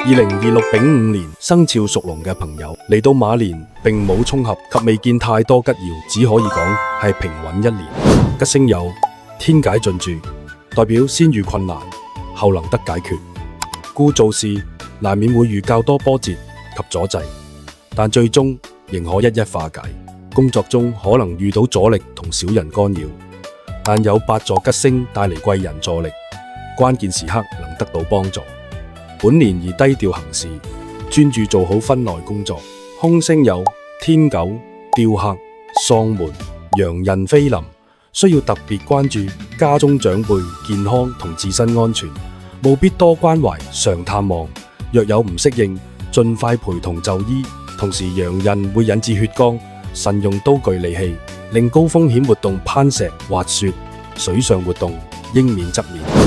2026丙午年生肖屬龍嘅朋友嚟到馬年，並冇衝合及未見太多吉曜，只可以講係平穩一年。吉星有天解進駐，代表先遇困難，後能得解決。故做事難免會遇較多波折及阻滯，但最終仍可一一化解。工作中可能遇到阻力同小人干擾，但有8座吉星帶嚟貴人助力，關鍵時刻能得到幫助。本年宜低調行事，專注做好分內工作。凶星有天狗、吊客、喪門、羊刃飛臨，需要特別關注家中長輩健康同自身安全，務必多關懷常探望。若有唔適應，盡快陪同就醫。同時羊刃會引致血光，慎用刀具利器，令高風險活動攀石、滑雪、水上活動應免則免。